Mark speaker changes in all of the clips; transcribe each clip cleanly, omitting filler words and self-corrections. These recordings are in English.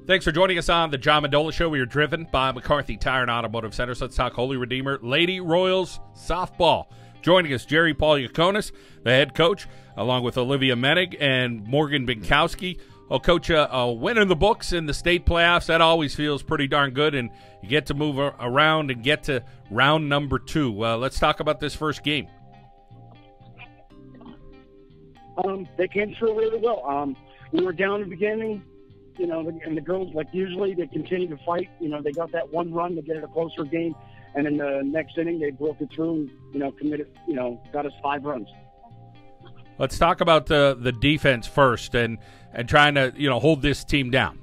Speaker 1: Thanks for joining us on the John Mendola Show. We are driven by McCarthy Tire and Automotive Centers. Let's talk Holy Redeemer Lady Royals softball. Joining us, Jerry Paulukonis, the head coach, along with Olivia Medic and Morgan Bienkowski. Well, Coach, a win in the books in the state playoffs, that always feels pretty darn good, and you get to move around and get to round number 2. Let's talk about this first game.
Speaker 2: They came through really well. We were down in the beginning. And the girls, like usually, they continue to fight. They got that one run to get it a closer game, and in the next inning, they broke it through and, got us 5 runs.
Speaker 1: Let's talk about the defense first and trying to, hold this team down.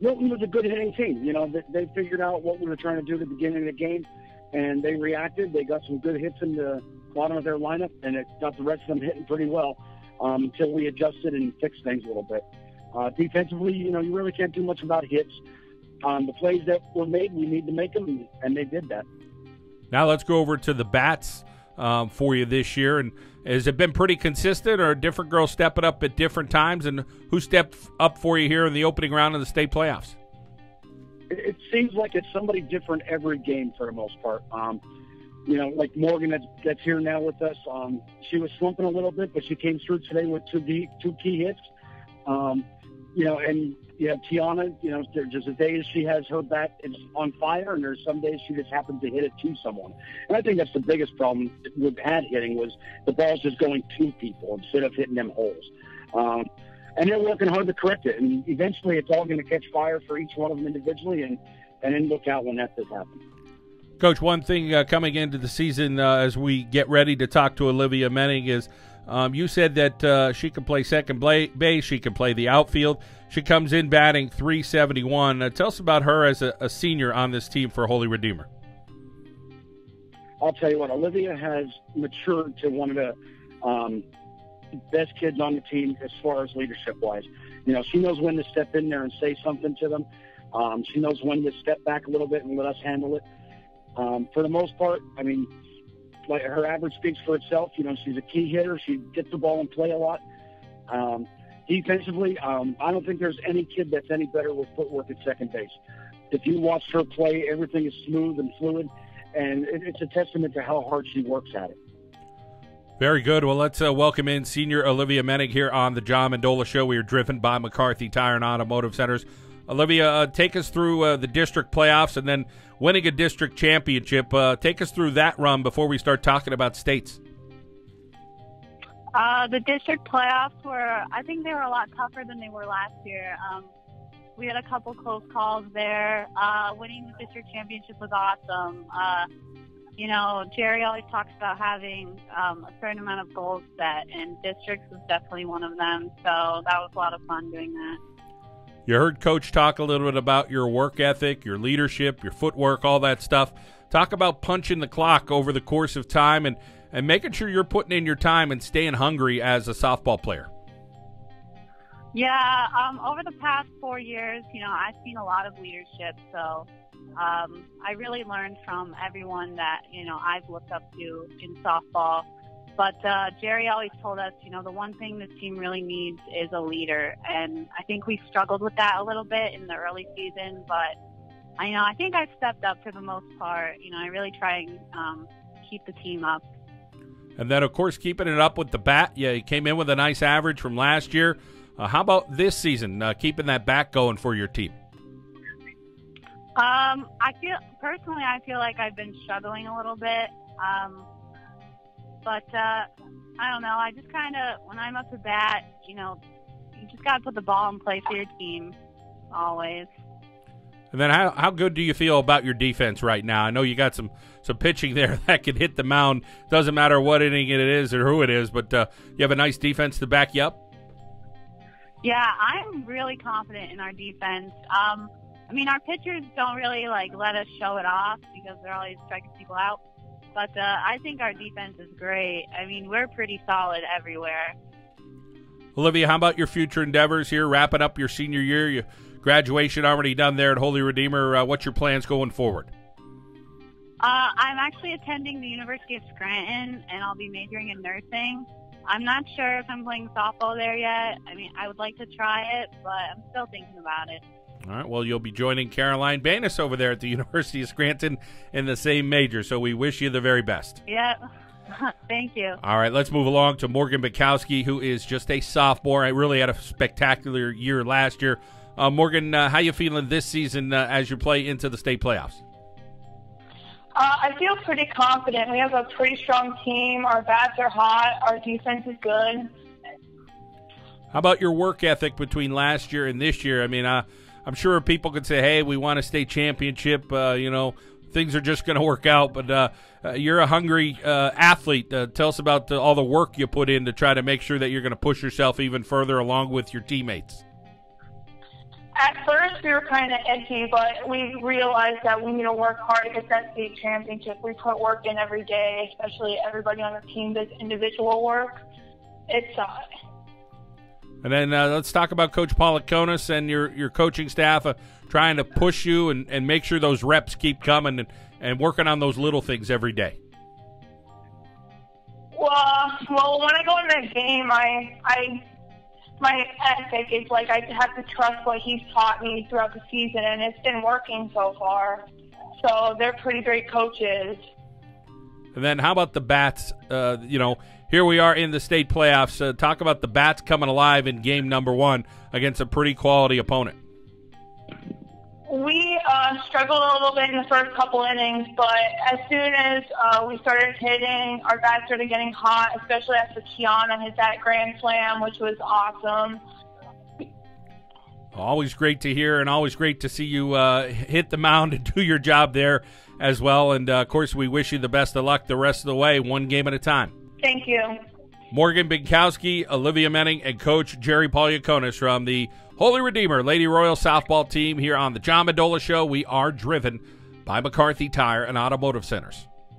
Speaker 2: Milton was a good hitting team. They figured out what we were trying to do at the beginning of the game, and they reacted. They got some good hits in the bottom of their lineup, and it got the rest of them hitting pretty well until we adjusted and fixed things a little bit. Defensively, you really can't do much about hits. The plays that were made, we need to make them, and they did that.
Speaker 1: Now let's go over to the bats for you this year. And has it been pretty consistent, or different girls stepping up at different times? And who stepped up for you here in the opening round of the state playoffs?
Speaker 2: It seems like it's somebody different every game for the most part. Like Morgan that's here now with us. She was slumping a little bit, but she came through today with two key hits. And you have Tiana, there's a day she has her bat is on fire, and there's some days she just happens to hit it to someone. And I think that's the biggest problem we've had hitting was the ball's just going to people instead of hitting them holes. And they're working hard to correct it, and eventually it's all going to catch fire for each one of them individually, and then look out when that does happen.
Speaker 1: Coach, one thing coming into the season as we get ready to talk to Olivia Mendola is you said that she can play second base, she can play the outfield. She comes in batting .371. Tell us about her as a senior on this team for Holy Redeemer.
Speaker 2: I'll tell you what, Olivia has matured to one of the best kids on the team as far as leadership-wise. She knows when to step in there and say something to them. She knows when to step back a little bit and let us handle it. For the most part, like her average speaks for itself. She's a key hitter. She gets the ball and play a lot. Defensively, I don't think there's any kid that's any better with footwork at second base. If you watch her play, everything is smooth and fluid, and it's a testament to how hard she works at it.
Speaker 1: Very good. Well, let's welcome in senior Olivia Medic here on the John Mendola Show. We are driven by McCarthy Tire and Automotive Centers. Olivia, take us through the district playoffs and then winning a district championship. Take us through that run before we start talking about states.
Speaker 3: The district playoffs I think they were a lot tougher than they were last year. We had a couple close calls there. Winning the district championship was awesome. Jerry always talks about having a certain amount of goals set, and districts was definitely one of them. So that was a lot of fun doing that.
Speaker 1: You heard Coach talk a little bit about your work ethic, your leadership, your footwork, all that stuff. Talk about punching the clock over the course of time and making sure you're putting in your time and staying hungry as a softball player.
Speaker 3: Yeah, over the past 4 years, I've seen a lot of leadership. So I really learned from everyone that, I've looked up to in softball. But Jerry always told us, the one thing this team really needs is a leader. And I think we struggled with that a little bit in the early season. But, I think I've stepped up for the most part. I really try and keep the team up.
Speaker 1: And then, of course, keeping it up with the bat. Yeah, you came in with a nice average from last year. How about this season, keeping that bat going for your team?
Speaker 3: I feel like I've been struggling a little bit. But I don't know. I just kind of, when I'm up to bat, you just got to put the ball in play for your team always.
Speaker 1: And then how good do you feel about your defense right now? I know you got some pitching there that can hit the mound. Doesn't matter what inning it is or who it is, but you have a nice defense to back you up?
Speaker 3: Yeah, I'm really confident in our defense. Our pitchers don't really, let us show it off because they're always striking people out. But I think our defense is great. We're pretty solid everywhere.
Speaker 1: Olivia, how about your future endeavors here, wrapping up your senior year? Your graduation already done there at Holy Redeemer. What's your plans going forward?
Speaker 3: I'm actually attending the University of Scranton, and I'll be majoring in nursing. I'm not sure if I'm playing softball there yet. I would like to try it, but I'm still thinking about it.
Speaker 1: All right, well, you'll be joining Caroline Banis over there at the University of Scranton in the same major, so we wish you the very best.
Speaker 3: Yeah. Thank you.
Speaker 1: All right, let's move along to Morgan Bukowski, who is just a sophomore. I really had a spectacular year last year. Morgan, how you feeling this season as you play into the state playoffs?
Speaker 4: I feel pretty confident. We have a pretty strong team. Our bats are hot. Our defense is good.
Speaker 1: How about your work ethic between last year and this year? I mean, I'm sure people could say, hey, we want a state championship, things are just going to work out, but you're a hungry athlete. Tell us about all the work you put in to try to make sure that you're going to push yourself even further along with your teammates.
Speaker 4: At first, we were kind of edgy, but we realized that we need to work hard to get that state championship. We put work in every day, especially everybody on the team does individual work. It's
Speaker 1: And then let's talk about Coach Paulukonis and your coaching staff trying to push you and make sure those reps keep coming and working on those little things every day.
Speaker 4: Well, when I go in that game, my ethic is like I have to trust what he's taught me throughout the season, and it's been working so far. So they're pretty great coaches.
Speaker 1: And then how about the bats? Here we are in the state playoffs. Talk about the bats coming alive in game number 1 against a pretty quality opponent.
Speaker 4: We struggled a little bit in the first couple innings, but as soon as we started hitting, our bats started getting hot, especially after Kiana hit that grand slam, which was awesome.
Speaker 1: Always great to hear and always great to see you hit the mound and do your job there as well. And, of course, we wish you the best of luck the rest of the way, one game at a time.
Speaker 4: Thank you.
Speaker 1: Morgan Bienkowski, Olivia Medic, and Coach Jerry Paulukonis from the Holy Redeemer Lady Royal softball team here on the John Mendola Show. We are driven by McCarthy Tire and Automotive Centers.